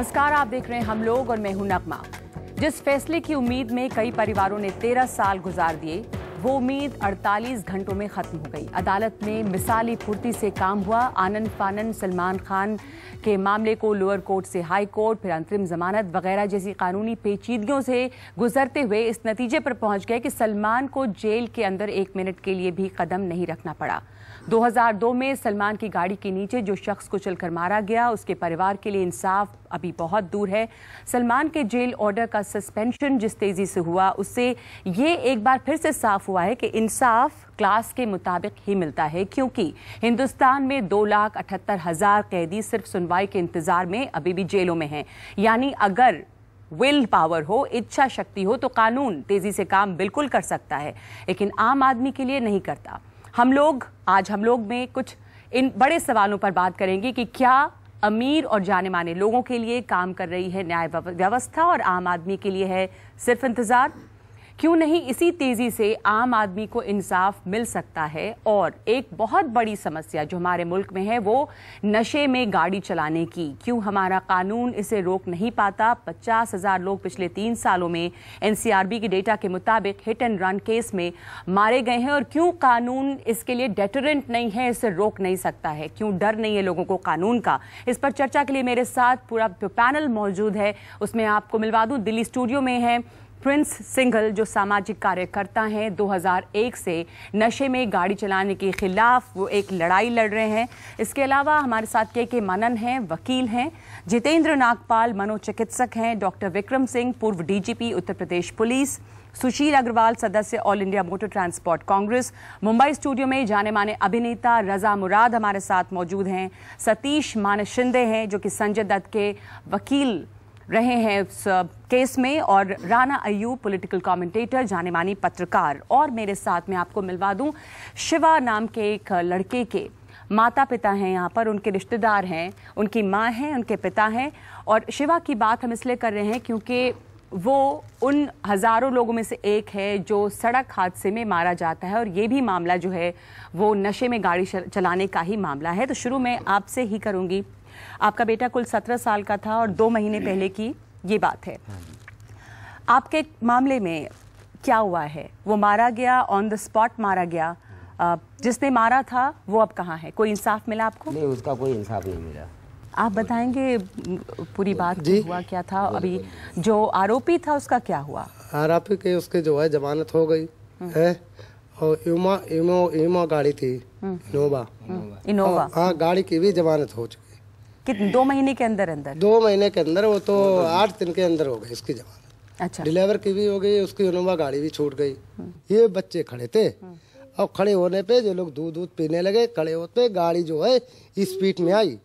नमस्कार, आप देख रहे हैं हम लोग और मैं हूं नगमा। जिस फैसले की उम्मीद में कई परिवारों ने 13 साल गुजार दिए, वो उम्मीद 48 घंटों में खत्म हो गई। अदालत में मिसाली फुर्ती से काम हुआ। आनन फानन सलमान खान के मामले को लोअर कोर्ट से हाई कोर्ट, फिर अंतरिम जमानत वगैरह जैसी कानूनी पेचीदगियों से गुजरते हुए इस नतीजे पर पहुंच गए कि सलमान को जेल के अंदर 1 मिनट के लिए भी कदम नहीं रखना पड़ा। 2002 में सलमान की गाड़ी के नीचे जो शख्स कुचलकर मारा गया, उसके परिवार के लिए इंसाफ अभी बहुत दूर है। सलमान के जेल ऑर्डर का सस्पेंशन जिस तेजी से हुआ, उससे ये एक बार फिर से साफ हुआ है कि इंसाफ क्लास के मुताबिक ही मिलता है, क्योंकि हिंदुस्तान में 2,78,000 कैदी सिर्फ सुनवाई के इंतजार में अभी भी जेलों में हैं। यानी अगर विल पावर हो, इच्छा शक्ति हो, तो कानून तेजी से काम बिल्कुल कर सकता है, लेकिन आम आदमी के लिए नहीं करता। आज हम लोग में कुछ इन बड़े सवालों पर बात करेंगे कि क्या अमीर और जाने माने लोगों के लिए काम कर रही है न्याय व्यवस्था और आम आदमी के लिए है सिर्फ इंतजार? क्यों नहीं इसी तेजी से आम आदमी को इंसाफ मिल सकता है? और एक बहुत बड़ी समस्या जो हमारे मुल्क में है, वो नशे में गाड़ी चलाने की। क्यों हमारा कानून इसे रोक नहीं पाता? 50,000 लोग पिछले 3 सालों में एनसीआरबी के डेटा के मुताबिक हिट एंड रन केस में मारे गए हैं। और क्यों कानून इसके लिए डेटरेंट नहीं है, इसे रोक नहीं सकता है? क्यों डर नहीं है लोगों को कानून का? इस पर चर्चा के लिए मेरे साथ पूरा पैनल मौजूद है। उसमें आपको मिलवा दूं, दिल्ली स्टूडियो में है प्रिंस सिंघल, जो सामाजिक कार्यकर्ता हैं। 2001 से नशे में गाड़ी चलाने के खिलाफ वो एक लड़ाई लड़ रहे हैं। इसके अलावा हमारे साथ के मनन हैं, वकील हैं। जितेंद्र नागपाल मनोचिकित्सक हैं। डॉक्टर विक्रम सिंह, पूर्व डीजीपी उत्तर प्रदेश पुलिस। सुशील अग्रवाल, सदस्य all India motor transport Congress. Mumbai studio में जाने माने अभिनेता रजा मुराद हमारे साथ मौजूद हैं। सतीश मानस शिंदे हैं, जो कि संजय दत्त के वकील रहे हैं इस केस में। और राना अयूब, पॉलिटिकल कमेंटेटर, जाने मानी पत्रकार। और मेरे साथ में आपको मिलवा दूं, शिवा नाम के एक लड़के के माता पिता हैं यहाँ पर, उनके रिश्तेदार हैं, उनकी माँ हैं, उनके पिता हैं। और शिवा की बात हम इसलिए कर रहे हैं क्योंकि वो उन हज़ारों लोगों में से एक है जो सड़क हादसे में मारा जाता है। और ये भी मामला जो है वो नशे में गाड़ी चलाने का ही मामला है। तो शुरू में आपसे ही करूँगी। आपका बेटा कुल 17 साल का था और 2 महीने पहले की ये बात है। आपके मामले में क्या हुआ है? वो मारा गया, ऑन द स्पॉट मारा गया। जिसने मारा था वो अब कहाँ है? कोई इंसाफ मिला आपको? नहीं, उसका कोई इंसाफ नहीं मिला। आप बताएंगे पूरी बात, हुआ क्या था? अभी जो आरोपी था उसका क्या हुआ? आरोपी के उसके जो है जमानत हो गई है। और इमो गाड़ी थी, इनोवा। हाँ, गाड़ी की भी जमानत हो चुकी। कितने? 2 महीने के अंदर 2 महीने के अंदर, वो तो 8 दिन के अंदर हो गई इसकी जमानत। अच्छा। डिलीवर की भी हो गई, उसकी इनोवा गाड़ी भी छूट गई। ये बच्चे खड़े थे और खड़े होने पे जो लोग दूध पीने लगे, खड़े होते गाड़ी जो है स्पीड में आई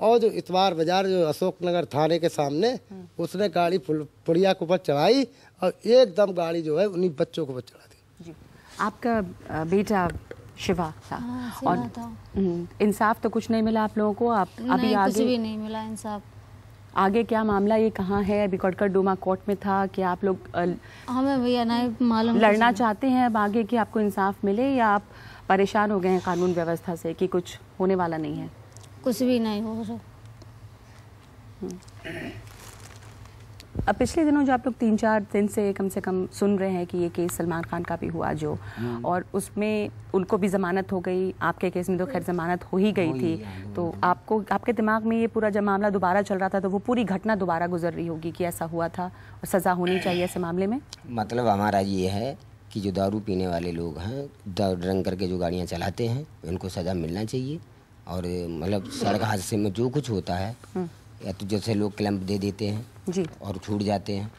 और जो इतवार बाजार जो अशोकनगर थाने के सामने, उसने गाड़ी पुड़िया के ऊपर चढ़ाई और एकदम गाड़ी जो है उन्हीं बच्चों को चढ़ा दी। आपका बेटा शिवा था। और इंसाफ तो कुछ नहीं मिला आप लोगों को? आप अभी आगे कुछ भी नहीं मिला इंसाफ। आगे क्या मामला, ये कहाँ है? अभी कड़कड़डूमा कोर्ट में था कि आप लोग हमें भैया नहीं मालूम, लड़ना चाहते हैं अब आगे कि आपको इंसाफ मिले, या आप परेशान हो गए हैं कानून व्यवस्था से कि कुछ होने वाला नहीं है? कुछ भी नहीं हो रहा। अब पिछले दिनों जो आप लोग 3-4 दिन से कम सुन रहे हैं कि ये केस सलमान खान का भी हुआ जो, और उसमें उनको भी जमानत हो गई। आपके केस में तो खैर जमानत हो ही गई थी। तो आपके दिमाग में ये पूरा जब मामला दोबारा चल रहा था, तो वो पूरी घटना दोबारा गुजर रही होगी कि ऐसा हुआ था और सज़ा होनी चाहिए ऐसे मामले में? मतलब हमारा ये है कि जो दारू पीने वाले लोग हैं, ड्रंक करके जो गाड़ियाँ चलाते हैं, उनको सज़ा मिलना चाहिए। और मतलब सड़क हादसे में जो कुछ होता है, या तो जैसे लोग क्लेम दे देते हैं जी और छूट जाते हैं,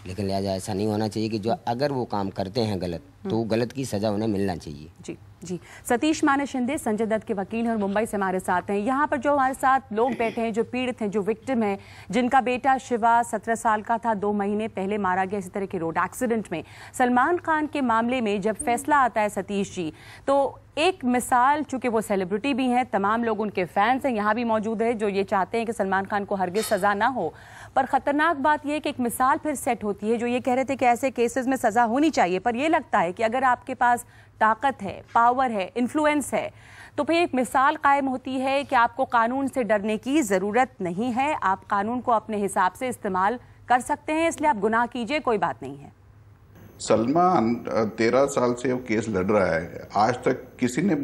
लेकिन लिहाजा ऐसा नहीं होना चाहिए कि जो अगर वो काम करते हैं गलत, तो गलत की सज़ा उन्हें मिलना चाहिए। जी जी। सतीश मानस शिंदे संजय दत्त के वकील हैं और मुंबई से हमारे साथ हैं। यहाँ पर जो हमारे साथ लोग बैठे हैं, जो पीड़ित हैं, जो विक्टिम हैं, जिनका बेटा शिवा 17 साल का था, 2 महीने पहले मारा गया इसी तरह के रोड एक्सीडेंट में। सलमान खान के मामले में जब फैसला आता है सतीश जी, तो एक मिसाल, चूंकि वो सेलिब्रिटी भी हैं, तमाम लोग उनके फैंस हैं, यहाँ भी मौजूद है जो ये चाहते हैं कि सलमान खान को हरगिज सज़ा ना हो। पर ख़तरनाक बात यह है कि एक मिसाल फिर सेट होती है, जो ये कह रहे थे कि ऐसे केसेस में सज़ा होनी चाहिए। पर यह लगता है कि अगर आपके पास ताकत है, पावर है, इन्फ्लुएंस है, तो फिर एक मिसाल कायम होती है कि आपको कानून से डरने की ज़रूरत नहीं है, आप कानून को अपने हिसाब से इस्तेमाल कर सकते हैं, इसलिए आप गुनाह कीजिए, कोई बात नहीं है। सलमान 13 साल से वो केस लड़ रहा है, आज तक किसी ने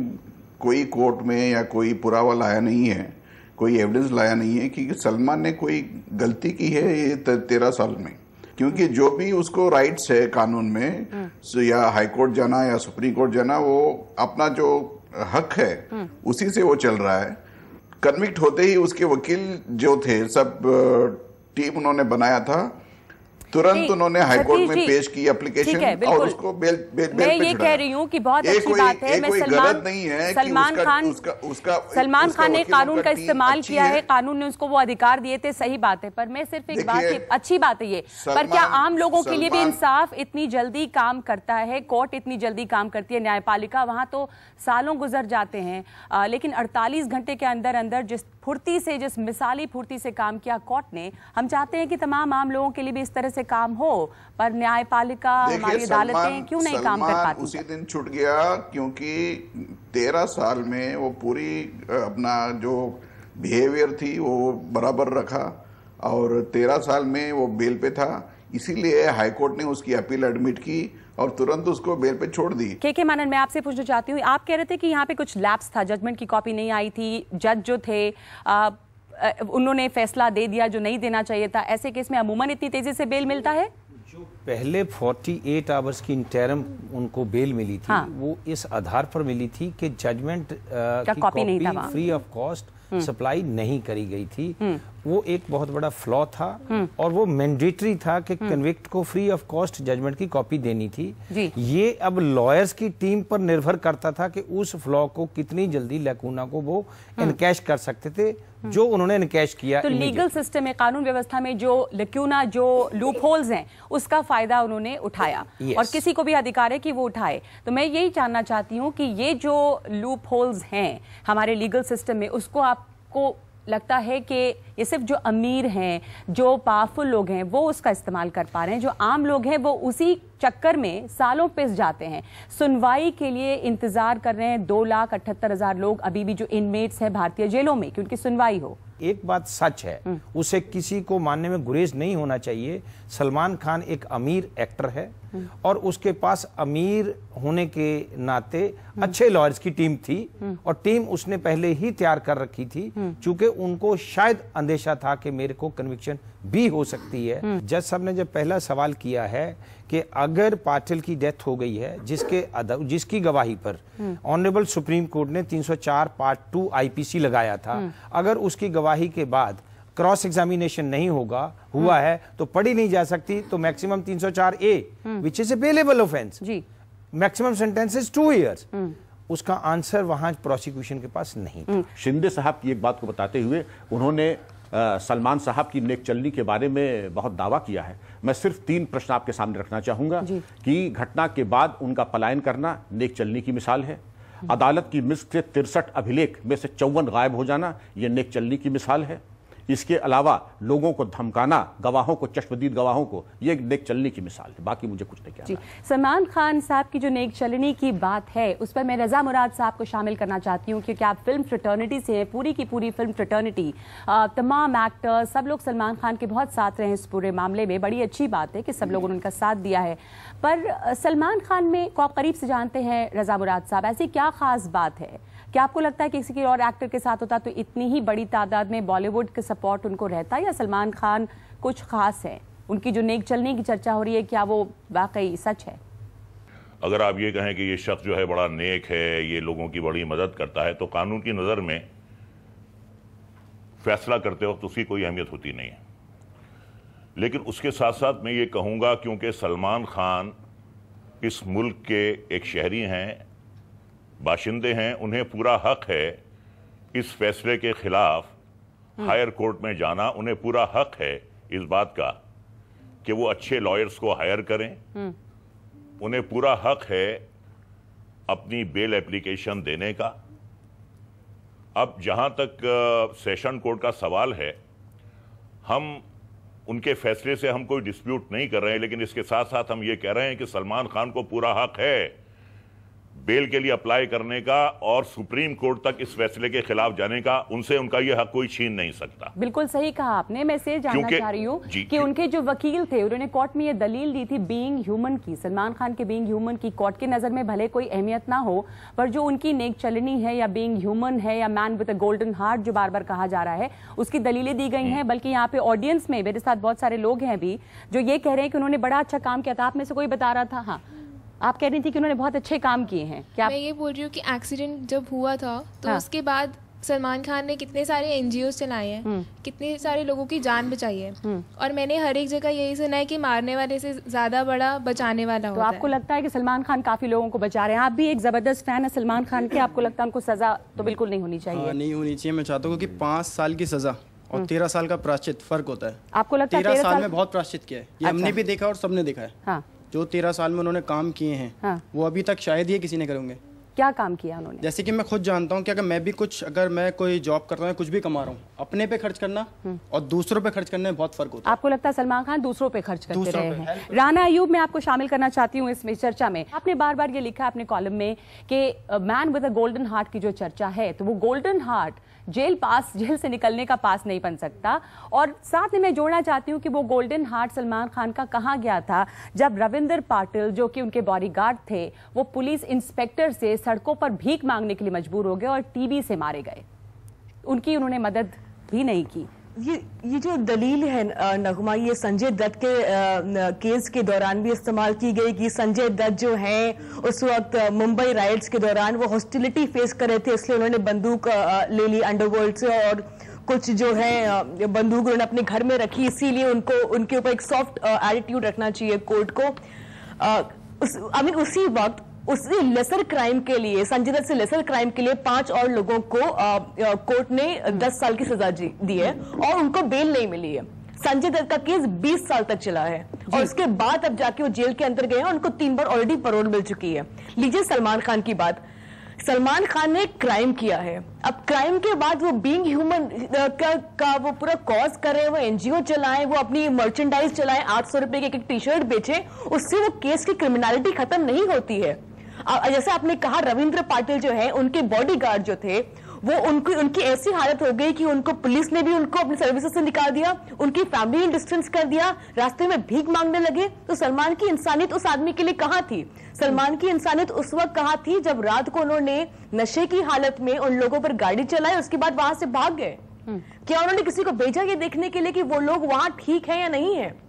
कोई कोर्ट में या कोई पुरावा लाया नहीं है, कोई एविडेंस लाया नहीं है कि सलमान ने कोई गलती की है ये 13 साल में। क्योंकि जो भी उसको राइट्स है कानून में, या हाई कोर्ट जाना या सुप्रीम कोर्ट जाना, वो अपना जो हक है उसी से वो चल रहा है। कन्विक्ट होते ही उसके वकील जो थे सब टीम उन्होंने बनाया था, तुरंत उन्होंने हाईकोर्ट में पेश की एप्लीकेशन और उसको बेल पे मैं ये कह रही हूँ कि बहुत अच्छी बात है। मैं सलमान खान ने कानून का इस्तेमाल किया है, कानून ने उसको वो अधिकार दिए थे, सही बात है, पर मैं सिर्फ एक बात, अच्छी बात है ये, पर क्या आम लोगों के लिए भी इंसाफ इतनी जल्दी काम करता है? कोर्ट इतनी जल्दी काम करती है, न्यायपालिका वहां तो सालों गुजर जाते हैं, लेकिन 48 घंटे के अंदर अंदर जिस फुर्ती से, जिस मिसाली फुर्ती से काम किया कोर्ट ने, हम चाहते हैं कि तमाम आम लोगों के लिए भी इस तरह से काम हो, पर न्यायपालिका, हमारी अदालतें क्यों नहीं काम कर पाती? उसी दिन छूट गया क्योंकि 13 साल में वो पूरी अपना जो बिहेवियर थी वो बराबर रखा और 13 साल में वो बेल पे था, इसीलिए हाईकोर्ट ने उसकी अपील एडमिट की और तुरंत उसको बेल पे छोड़ दी। के मानन, मैं आपसे पूछना चाहती हूँ, आप कह रहे थे कि यहाँ पे कुछ लैप्स था, जजमेंट की कॉपी नहीं आई थी, जज जो थे उन्होंने फैसला दे दिया जो नहीं देना चाहिए था, ऐसे केस में अमूमन इतनी तेजी से बेल मिलता है? जो पहले 48 आवर्स की इंटरम उनको बेल मिली थी, हाँ। वो इस आधार पर मिली थी कि जजमेंट की copy free of cost supply नहीं करी गई थी। वो एक बहुत बड़ा फ्लॉ था और वो मैंडेटरी था कि कन्विक्ट को फ्री ऑफ कॉस्ट जजमेंट की कॉपी देनी थी। ये अब लॉयर्स की टीम पर निर्भर करता था कि उस फ्लॉ को कितनी जल्दी लैकूना को वो एनकैश कर सकते थे, जो उन्होंने एनकैश किया। तो लीगल सिस्टम में, कानून व्यवस्था में जो लैकूना, जो लूप होल्स हैं, उसका फायदा उन्होंने उठाया और किसी को भी अधिकार है कि वो उठाए। तो मैं यही जानना चाहती हूँ कि ये जो लूप होल्स हैं हमारे लीगल सिस्टम में, उसको आपको लगता है कि ये सिर्फ जो अमीर हैं, जो पावरफुल लोग हैं, वो उसका इस्तेमाल कर पा रहे हैं, जो आम लोग हैं वो उसी चक्कर में सालों पिस जाते हैं, सुनवाई के लिए इंतजार कर रहे हैं 2,78,000 लोग अभी भी जो इनमेट्स हैं भारतीय जेलों में कि उनकी सुनवाई हो। एक बात सच है, उसे किसी को मानने में गुरेज नहीं होना चाहिए, सलमान खान एक अमीर एक्टर है और उसके पास अमीर होने के नाते अच्छे लॉयर्स की टीम थी और टीम उसने पहले ही तैयार कर रखी थी, चूंकि उनको शायद अंदेशा था कि मेरे को कन्विक्शन भी हो सकती है। जज साहब ने जब पहला सवाल किया है कि अगर पाटिल की डेथ हो गई है, जिसकी गवाही पर ऑनरेबल सुप्रीम कोर्ट ने 304 पार्ट 2 आईपीसी लगाया था, अगर उसकी गवाही के बाद क्रॉस एग्जामिनेशन नहीं हुआ है तो पढ़ी नहीं जा सकती, तो maximum 304A which is a bailable offence, maximum sentence is 2 years। उसका आंसर वहां प्रोसिक्यूशन के पास नहीं था। शिंदे साहब की एक बात को बताते हुए उन्होंने सलमान साहब की नेक चलनी के बारे में बहुत दावा किया है। मैं सिर्फ 3 प्रश्न आपके सामने रखना चाहूंगा कि घटना के बाद उनका पलायन करना नेक चलनी की मिसाल है, अदालत की मिस्क से 63 अभिलेख में से 54 गायब हो जाना यह नेक चलनी की मिसाल है। इसके अलावा लोगों को धमकाना, गवाहों को, चश्मदीद गवाहों को, ये नेक चलनी की मिसाल है। बाकी मुझे कुछ नहीं कहना। सलमान खान साहब की जो नेक चलनी की बात है उस पर मैं रजा मुराद साहब को शामिल करना चाहती हूँ, क्योंकि आप फिल्म फ्रेटर्निटी से हैं, पूरी की पूरी फिल्म फ्रेटर्निटी, तमाम एक्टर्स सब लोग सलमान खान के बहुत साथ रहे हैं इस पूरे मामले में। बड़ी अच्छी बात है कि सब लोगों ने उनका साथ दिया है, पर सलमान खान में को आप करीब से जानते हैं रजा मुराद साहब, ऐसी क्या खास बात है? क्या आपको लगता है कि किसी और एक्टर के साथ होता तो इतनी ही बड़ी तादाद में बॉलीवुड का सपोर्ट उनको रहता, या सलमान खान कुछ खास है? उनकी जो नेक चलने की चर्चा हो रही है, क्या वो वाकई सच है? अगर आप ये कहें कि ये शख्स जो है बड़ा नेक है, ये लोगों की बड़ी मदद करता है, तो कानून की नज़र में फैसला करते वक्त उसकी कोई अहमियत होती नहीं है। लेकिन उसके साथ साथ मैं ये कहूँगा, क्योंकि सलमान खान इस मुल्क के एक शहरी हैं, बाशिंदे हैं, उन्हें पूरा हक है इस फैसले के खिलाफ हायर कोर्ट में जाना। उन्हें पूरा हक है इस बात का कि वो अच्छे लॉयर्स को हायर करें। उन्हें पूरा हक है अपनी बेल एप्लीकेशन देने का। अब जहां तक सेशन कोर्ट का सवाल है, हम उनके फैसले से हम कोई डिस्प्यूट नहीं कर रहे हैं, लेकिन इसके साथ साथ हम ये कह रहे हैं कि सलमान खान को पूरा हक है बेल के लिए अप्लाई करने का और सुप्रीम कोर्ट तक इस फैसले के खिलाफ जाने का, उनसे उनका ये हक कोई छीन नहीं सकता। बिल्कुल सही कहा आपने। मैं इसे जानना चाह रही हूँ कि उनके जो वकील थे उन्होंने कोर्ट में ये दलील दी थी बीइंग ह्यूमन की, सलमान खान के बीइंग ह्यूमन की कोर्ट की नजर में भले कोई अहमियत ना हो, पर जो उनकी नेक चलनी है या बीइंग ह्यूमन है या man with a golden heart जो बार बार कहा जा रहा है, उसकी दलीलें दी गई हैं। बल्कि यहाँ पे ऑडियंस में मेरे साथ बहुत सारे लोग हैं अभी जो ये कह रहे हैं कि उन्होंने बड़ा अच्छा काम किया था। आप में से कोई बता रहा था, हाँ आप कह रही थी कि उन्होंने बहुत अच्छे काम किए हैं। क्या मैं ये बोल रही हूँ कि एक्सीडेंट जब हुआ था तो हाँ। उसके बाद सलमान खान ने कितने सारे एनजीओज चलाए हैं, कितने सारे लोगों की जान बचाई है, और मैंने हर एक जगह यही सुना है कि मारने वाले से ज्यादा बड़ा बचाने वाला होता है। तो आपको लगता है कि सलमान खान काफी लोगों को बचा रहे हैं? आप भी एक जबरदस्त फैन है सलमान खान के, आपको लगता है उनको सजा तो बिल्कुल नहीं होनी चाहिए? नहीं होनी चाहिए। मैं चाहता हूँ कि 5 साल की सजा और 13 साल का प्रायश्चित फर्क होता है। आपको लगता है 13 साल में बहुत प्रायश्चित किया है, ये हमने भी देखा और सबने देखा है। हाँ। जो 13 साल में उन्होंने काम किए हैं, हाँ। वो अभी तक शायद ही किसी ने करेंगे। क्या काम किया उन्होंने? जैसे कि मैं खुद जानता हूँ कि अगर मैं कोई जॉब करता हूँ, कुछ भी कमा रहा हूँ, अपने पे खर्च करना और दूसरों पे खर्च करने में बहुत फर्क होता है। आपको लगता है सलमान खान दूसरों पे खर्च करते रहे हैं? राना अयूब, मैं आपको शामिल करना चाहती हूँ इसमें चर्चा में। आपने बार बार ये लिखा अपने कॉलम में कि man with a golden heart की जो चर्चा है, तो वो गोल्डन हार्ट जेल से निकलने का पास नहीं बन सकता। और साथ में मैं जोड़ना चाहती हूँ कि वो गोल्डन हार्ट सलमान खान का कहाँ गया था जब रविंदर पाटिल जो कि उनके बॉडीगार्ड थे, वो पुलिस इंस्पेक्टर से सड़कों पर भीख मांगने के लिए मजबूर हो गए और टीबी से मारे गए। उनकी उन्होंने मदद भी नहीं की। ये जो दलील है नगमा, ये संजय दत्त के केस के दौरान भी इस्तेमाल की गई कि संजय दत्त जो हैं उस वक्त मुंबई राइट्स के दौरान वो हॉस्टिलिटी फेस कर रहे थे, इसलिए उन्होंने बंदूक ले ली अंडरवर्ल्ड से, और कुछ जो है बंदूक उन्होंने अपने घर में रखी, इसीलिए उनके ऊपर एक सॉफ्ट एटीट्यूड रखना चाहिए कोर्ट को। उसी वक्त उसी लेसर क्राइम के लिए, संजय दत्त से लेसर क्राइम के लिए 5 और लोगों को कोर्ट ने 10 साल की सजा दी है और उनको बेल नहीं मिली है। संजय दत्त का केस 20 साल तक चला है और उसके बाद अब जाके वो जेल के अंदर गए हैं, उनको 3 बार ऑलरेडी पैरोल मिल चुकी है। लीजिए सलमान खान की बात। सलमान खान ने क्राइम किया है, अब क्राइम के बाद वो बीइंग ह्यूमन का वो पूरा कॉज कर रहे हैं, वो एनजीओ चलाएं, वो अपनी मर्चेंडाइज चलाएं, 800 रुपए की एक टी शर्ट बेचें, उससे वो केस की क्रिमिनलिटी खत्म नहीं होती है। जैसे आपने कहा रविंद्र पाटिल जो है, उनके बॉडीगार्ड जो थे, वो उनकी ऐसी हालत हो गई कि उनको पुलिस ने भी उनको अपनी सर्विसेज से निकाल दिया, उनकी फैमिली डिस्टेंस कर दिया, रास्ते में भीख मांगने लगे। तो सलमान की इंसानियत उस आदमी के लिए कहाँ थी? सलमान की इंसानियत उस वक्त कहाँ थी जब रात को उन्होंने नशे की हालत में उन लोगों पर गाड़ी चलाई, उसके बाद वहां से भाग गए। क्या उन्होंने किसी को भेजा ये देखने के लिए कि वो लोग वहां ठीक है या नहीं है?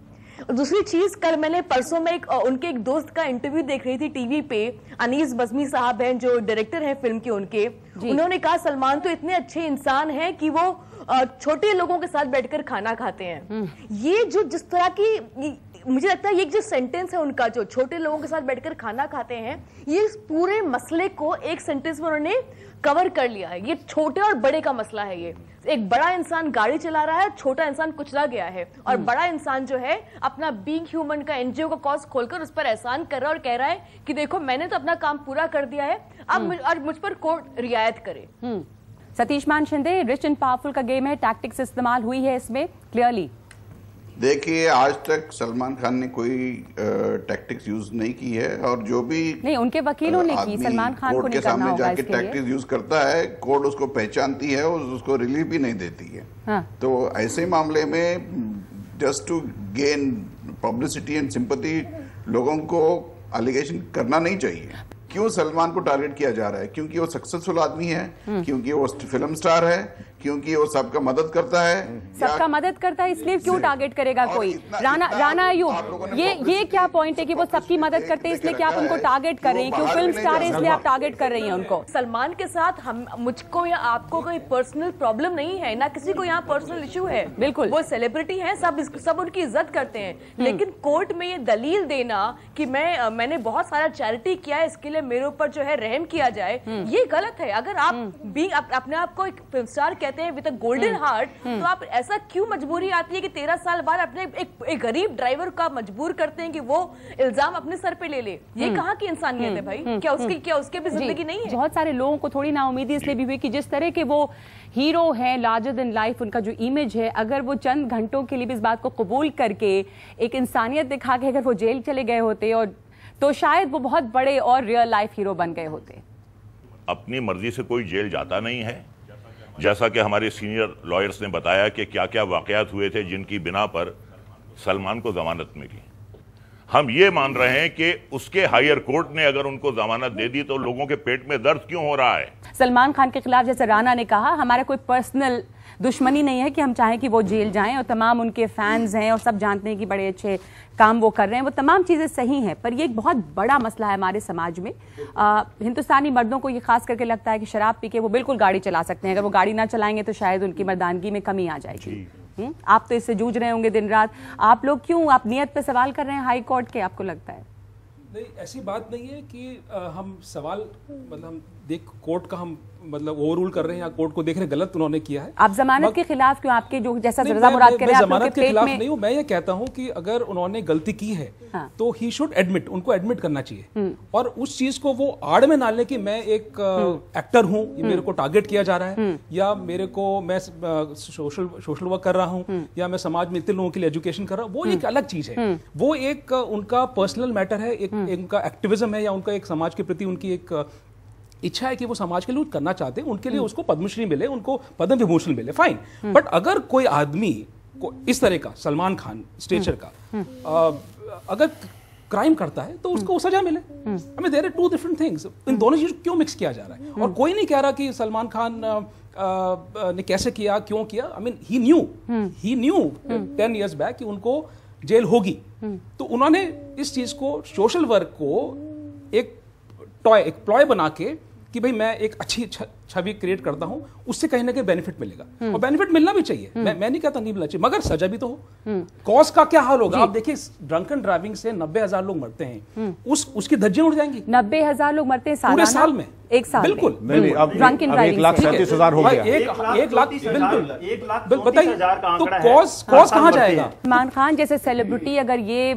दूसरी चीज, कल मैंने परसों में उनके एक दोस्त का इंटरव्यू देख रही थी टीवी पे, अनीस बज़मी साहब हैं जो डायरेक्टर हैं फिल्म के, उन्होंने कहा सलमान तो इतने अच्छे इंसान हैं कि वो छोटे लोगों के साथ बैठकर खाना खाते हैं। ये जो जिस तरह की, मुझे लगता है ये जो सेंटेंस है उनका, जो छोटे लोगों के साथ बैठकर खाना खाते हैं, ये पूरे मसले को एक सेंटेंस में उन्होंने कवर कर लिया है। ये छोटे और बड़े का मसला है। ये एक बड़ा इंसान गाड़ी चला रहा है, छोटा इंसान कुचला गया है, और बड़ा इंसान जो है अपना बीइंग ह्यूमन का एनजीओ का कॉज खोलकर उस पर एहसान कर रहा है और कह रहा है कि देखो मैंने तो अपना काम पूरा कर दिया है, अब मुझ पर कोर्ट रियायत करे। सतीश मान शिंदे, रिच एंड पावरफुल का गेम है, टैक्टिक्स इस्तेमाल हुई है इसमें क्लियरली? देखिए, आज तक सलमान खान ने कोई टैक्टिक्स यूज नहीं की है, और जो भी नहीं उनके वकीलों ने की, सलमान खान को नहीं करना होगा जाके टैक्टिक्स यूज करता है, कोर्ट उसको पहचानती है और उसको रिलीफ भी नहीं देती है। हाँ। तो ऐसे मामले में just to gain publicity and sympathy लोगों को एलिगेशन करना नहीं चाहिए। क्यों सलमान को टारगेट किया जा रहा है? क्योंकि वो सक्सेसफुल आदमी है, क्योंकि वो फिल्म स्टार है, क्योंकि वो सबका मदद करता है, सबका मदद करता है, इसलिए क्यों टारगेट करेगा कोई? राना अयूब, ये क्या पॉइंट है कि वो सबकी मदद करते हैं इसलिए क्या आप उनको टारगेट कर रही हैं? क्यों फिल्म स्टार है इसलिए आप टारगेट कर रही हैं उनको? सलमान के साथ मुझको या आपको कोई पर्सनल प्रॉब्लम नहीं है, ना किसी को यहाँ पर्सनल इशू है। बिल्कुल, वो सेलिब्रिटी है, सब उनकी इज्जत करते हैं, लेकिन कोर्ट में ये दलील देना कि मैंने बहुत सारा चैरिटी किया है, इसके लिए मेरे ऊपर जो है रहम किया जाए, ये गलत है। अगर आप अपने आप को एक फिल्म स्टार कहते हैं विद अ गोल्डन हार्ट, तो आप ऐसा क्यों मजबूरी आती है कि 13 साल बाद अपने एक गरीब ड्राइवर का मजबूर करते हैं कि वो इल्जाम अपने सर पे ले ले? ये कहाँ की इंसानियत है भाई? क्या उसकी भी जिंदगी नहीं है? बहुत सारे लोगों को थोड़ी नाउमीदी इसलिए भी हुई कि जिस तरह के वो हीरो हैं, लार्जर देन लाइफ उनका जो इमेज है, अगर वो चंद घंटों के लिए भी इस बात को कबूल करके एक इंसानियत दिखा के अगर वो जेल चले गए होते और तो शायद वो बहुत बड़े और रियल लाइफ हीरो बन गए होते। अपनी मर्जी से कोई जेल जाता नहीं है, जैसा कि हमारे सीनियर लॉयर्स ने बताया कि क्या क्या वाकयात हुए थे जिनकी बिना पर सलमान को जमानत मिली। हम ये मान रहे हैं कि उसके हायर कोर्ट ने अगर उनको जमानत दे दी तो लोगों के पेट में दर्द क्यों हो रहा है। सलमान खान के खिलाफ, जैसे राना ने कहा, हमारा कोई पर्सनल दुश्मनी नहीं है कि हम चाहें कि वो जेल जाएं, और तमाम उनके फैंस हैं और सब जानते हैं कि बड़े अच्छे काम वो कर रहे हैं, वो तमाम चीज़ें सही हैं। पर ये एक बहुत बड़ा मसला है हमारे समाज में। हिंदुस्तानी मर्दों को ये खास करके लगता है कि शराब पी के वो बिल्कुल गाड़ी चला सकते हैं, अगर वो गाड़ी ना चलाएंगे तो शायद उनकी मर्दानगी में कमी आ जाएगी। आप तो इससे जूझ रहे होंगे दिन रात। आप लोग क्यों, आप नियत पे सवाल कर रहे हैं हाई कोर्ट के, आपको लगता है? नहीं, ऐसी बात नहीं है कि हम सवाल मतलब हम देख कोर्ट का हम मतलब ओवररूल कर रहे हैं या कोर्ट को देख रहे हैं गलत उन्होंने किया है। आप जमानत के खिलाफ क्यों, आपके जो जैसा रजा मुराद कह रहे हैं, जमानत के खिलाफ नहीं हूं। मैं ये कहता हूं कि अगर उन्होंने गलती की है तो ही शुड एडमिट, उनको एडमिट करना चाहिए और उस चीज को वो आड़ में ना ले कि मैं एक एक्टर हूं, मेरे को टारगेट किया जा रहा है या मेरे को मैं सोशल वर्क कर रहा हूं या मैं समाज में इतने लोगों के लिए एजुकेशन कर रहा हूं, वो एक अलग चीज है। वो एक उनका पर्सनल मैटर है, एक उनका एक्टिविज्म है या उनका एक समाज के प्रति उनकी एक इच्छा है कि वो समाज के लिए करना चाहते हैं, उनके लिए उसको पद्मश्री मिले, उनको पद्म विभूषण मिले, फाइन। बट अगर कोई आदमी को इस तरह का, सलमान खान स्टेचर का अगर क्राइम करता है तो उसको सजा मिले। I mean there are two different things. इन दोनों चीजों को क्यों मिक्स किया जा रहा है? और कोई नहीं कह रहा कि सलमान खान ने कैसे किया, क्यों किया। I mean he new 10 years back कि उनको जेल होगी, तो उन्होंने इस चीज को, सोशल वर्क को एक प्लॉय बना के कि भाई मैं एक अच्छी छवि क्रिएट करता हूं, उससे कहीं ना कहीं बेनिफिट मिलेगा और बेनिफिट मिलना भी चाहिए। मैं नहीं कहता नहीं मिलना चाहिए, मगर सजा भी तो हो। कॉज का क्या हाल होगा? आप देखिए, ड्रंकन ड्राइविंग से 90,000 लोग मरते हैं, उसकी धज्जियां उड़ जाएंगी। 90,000 लोग मरते हैं पूरे साल में, एक साल बिल्कुल। ड्रंकन ड्राइविंग 1,37,000 हो गया। 1 लाख बिल्कुल। बताइए तो कॉज कहां जाएगा? सलमान खान जैसे सेलिब्रिटी, अगर ये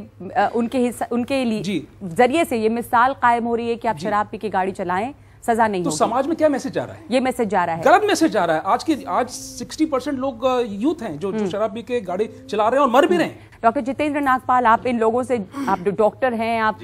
उनके लिए जरिए से ये मिसाल कायम हो रही है कि आप शराब पी के गाड़ी चलाएं, सजा नहीं तो समाज में क्या मैसेज जा रहा है? ये मैसेज जा रहा है, गलत मैसेज जा रहा है। आज 60% लोग यूथ हैं जो शराब पी के गाड़ी चला रहे हैं और मर भी रहे हैं। डॉक्टर जितेंद्र नागपाल, आप इन लोगों से, आप डॉक्टर हैं, आप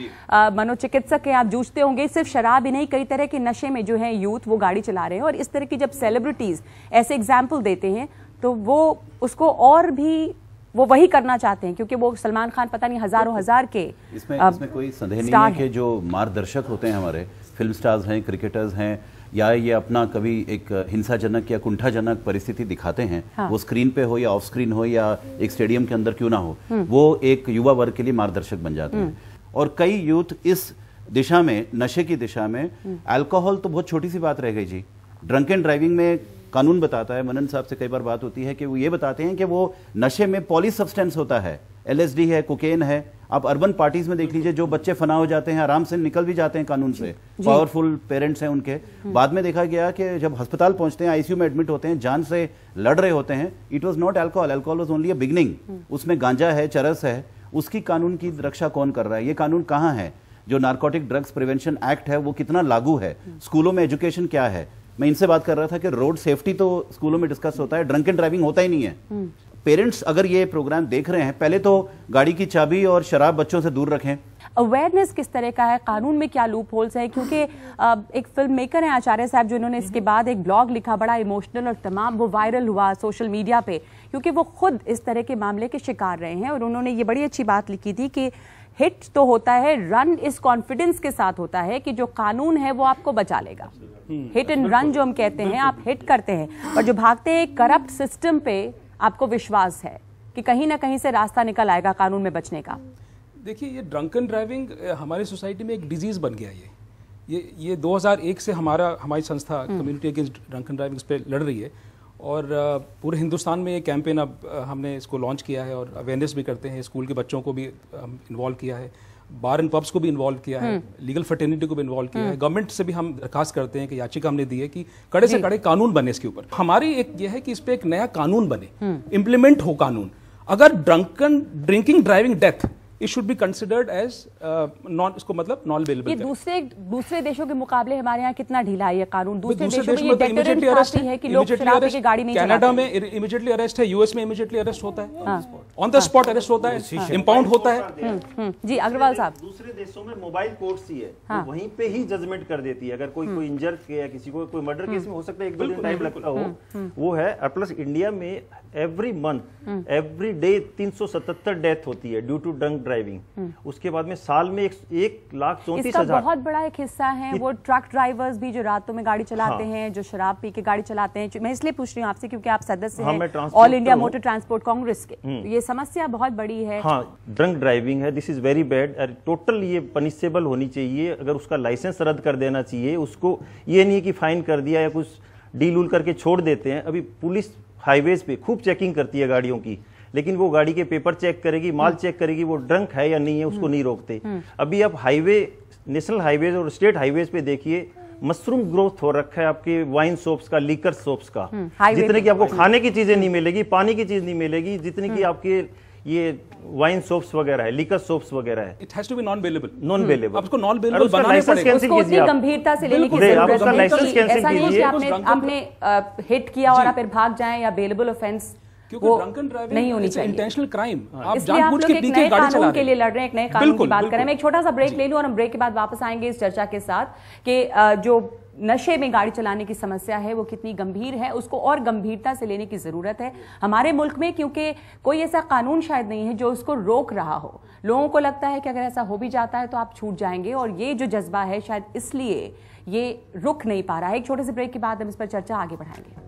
मनोचिकित्सक हैं, आप जूझते होंगे सिर्फ शराब ही नहीं, कई तरह के नशे में जो है यूथ वो गाड़ी चला रहे हैं, और इस तरह की जब सेलिब्रिटीज ऐसे एग्जाम्पल देते हैं तो वो उसको और भी वो वही करना चाहते हैं, क्योंकि वो सलमान खान पता नहीं हजारों हजार के इसमें कोई संदेह नहीं है कि जो मार्गदर्शक होते हैं हमारे फिल्म स्टार्स हैं, क्रिकेटर्स हैं, या ये अपना कभी एक हिंसाजनक या कुंठाजनक परिस्थिति दिखाते हैं, वो स्क्रीन पे हो या ऑफ स्क्रीन हो या एक स्टेडियम के अंदर क्यों ना हो, वो एक युवा वर्ग के लिए मार्गदर्शक बन जाते हैं। और कई यूथ इस दिशा में, नशे की दिशा में, अल्कोहल तो बहुत छोटी सी बात रह गई जी। ड्रंकन ड्राइविंग में कानून बताता है, मनन साहब से कई बार बात होती है कि वो ये बताते हैं कि वो नशे में पॉली सब्सटेंस होता है, LSD है, कोकेन है। आप अर्बन पार्टीज में देख लीजिए, जो बच्चे फना हो जाते हैं, आराम से निकल भी जाते हैं कानून से, पावरफुल पेरेंट्स हैं उनके। बाद में देखा गया कि जब अस्पताल पहुंचते हैं, आईसीयू में एडमिट होते हैं, जान से लड़ रहे होते हैं, it was not alcohol, alcohol was only a beginning. उसमें गांजा है, चरस है, उसकी कानून की रक्षा कौन कर रहा है? ये कानून कहाँ है? जो नार्कोटिक ड्रग्स प्रिवेंशन एक्ट है वो कितना लागू है? स्कूलों में एजुकेशन क्या है? मैं इनसे बात कर रहा था कि रोड सेफ्टी तो स्कूलों में डिस्कस होता है, ड्रंकन ड्राइविंग होता ही नहीं है। पेरेंट्स अगर ये प्रोग्राम देख रहे हैं, पहले तो गाड़ी की चाबी और शराब बच्चों से दूर रखें। अवेयरनेस किस तरह का है, कानून में क्या लूप होल्स है? क्योंकि एक फिल्म मेकर हैं आचार्य साहब, जिन्होंने इसके बाद एक ब्लॉग लिखा, बड़ा इमोशनल और तमाम, वो वायरल हुआ सोशल मीडिया पे, क्योंकि वो खुद इस तरह के मामले के शिकार रहे हैं। और उन्होंने ये बड़ी अच्छी बात लिखी थी कि हिट तो होता है, रन इस कॉन्फिडेंस के साथ होता है कि जो कानून है वो आपको बचा लेगा। हिट एंड रन जो हम कहते हैं, आप हिट करते हैं, और जो भागते हैं करप्ट सिस्टम पे आपको विश्वास है कि कहीं ना कहीं से रास्ता निकल आएगा कानून में बचने का। देखिए, ये ड्रंकन ड्राइविंग हमारी सोसाइटी में एक डिजीज बन गया। ये 2001 से हमारी संस्था कम्युनिटी अगेंस्ट ड्रंकन ड्राइविंग पे लड़ रही है, और पूरे हिंदुस्तान में ये कैंपेन अब हमने इसको लॉन्च किया है, और अवेयरनेस भी करते हैं। स्कूल के बच्चों को भी इन्वॉल्व किया है, बार एंड पब्स को भी इन्वॉल्व किया है, लीगल फर्टेनिटी को भी इन्वॉल्व किया है। गवर्नमेंट से भी हम दरखास्त करते हैं कि याचिका हमने दी है कि कड़े से कड़े कानून बने इसके ऊपर। हमारी एक ये है कि इस पे एक नया कानून बने, इम्प्लीमेंट हो कानून। अगर drinking driving death it should be considered as non, इसको मतलब नॉन बेलेबल। ये दूसरे देशों के मुकाबले हमारे यहाँ कितना ढीला है ये कानून? दूसरे देशों में ये तो डेटरेंट काफी है कि लोग शराब पी के गाड़ी नहीं चलाते। कनाडा में इमीडिएटली अरेस्ट है, यूएस में इमीडिएटली अरेस्ट होता है, ऑन द स्पॉट अरेस्ट होता है, इंपाउंड होता है। जी अग्रवाल साहब, दूसरे देशों में मोबाइल कोर्ट्स ही है, वहीं पे ही जजमेंट कर देती है। अगर कोई इंजर या किसी को कोई मर्डर केस में हो सकता है 1-2 दिन टाइम लगता हो, वो है। और प्लस इंडिया में every month every day 377 death होती है ड्यू टू ड्रंक ड्राइविंग। उसके बाद में साल में 1,34,000। बहुत बड़ा एक हिस्सा है वो ट्रक ड्राइवर्स भी जो रातों में गाड़ी चलाते हैं, जो शराब पी के गाड़ी चलाते हैं। मैं इसलिए पूछ रही हूँ आपसे क्योंकि आप सदस्य हैं all India motor transport Congress के। ये समस्या बहुत बड़ी है। हाँ, ड्रंक ड्राइविंग है, this is very bad. Total ये पनिशेबल होनी चाहिए। अगर उसका लाइसेंस रद्द कर देना चाहिए उसको। ये नहीं है कि फाइन कर दिया या कुछ डील उल करके छोड़ देते हैं। अभी पुलिस हाईवेज पे खूब चेकिंग करती है गाड़ियों की, लेकिन वो गाड़ी के पेपर चेक करेगी, माल चेक करेगी, वो ड्रंक है या नहीं है उसको नहीं रोकते। अभी आप हाईवे, नेशनल हाईवेज और स्टेट हाईवेज पे देखिए, मशरूम ग्रोथ हो रखा है आपके वाइन शॉप्स का, लीकर शॉप्स का। जितने की आपको खाने की चीजें नहीं मिलेगी, पानी की चीज नहीं मिलेगी, जितनी की आपके ये वाइन शॉप्स वगैरह है, लीकर शॉप्स वगैरह है। It has to be non bailable. Non bailable. आपको नॉन बेलेबल बनाना पड़ेगा। उसको उतनी गंभीरता से लेने की जरूरत है। ऐसा नहीं कि आपने हिट किया और आप फिर भाग जाएं या बेलेबल ऑफेंस वो नहीं होनी चाहिए। Intentional crime. आप इसलिए आप लोग एक नए कानून के लिए लड़ रहे हैं, एक नए कानून की बात करें। मैं एक छोटा सा ब्रेक ले लूं और हम ब्रेक के बाद वापस आएंगे इस चर्चा के साथ कि जो नशे में गाड़ी चलाने की समस्या है वो कितनी गंभीर है, उसको और गंभीरता से लेने की जरूरत है हमारे मुल्क में, क्योंकि कोई ऐसा कानून शायद नहीं है जो उसको रोक रहा हो। लोगों को लगता है कि अगर ऐसा हो भी जाता है तो आप छूट जाएंगे, और ये जो जज्बा है शायद इसलिए ये रुक नहीं पा रहा है। एक छोटे से ब्रेक के बाद हम इस पर चर्चा आगे बढ़ाएंगे।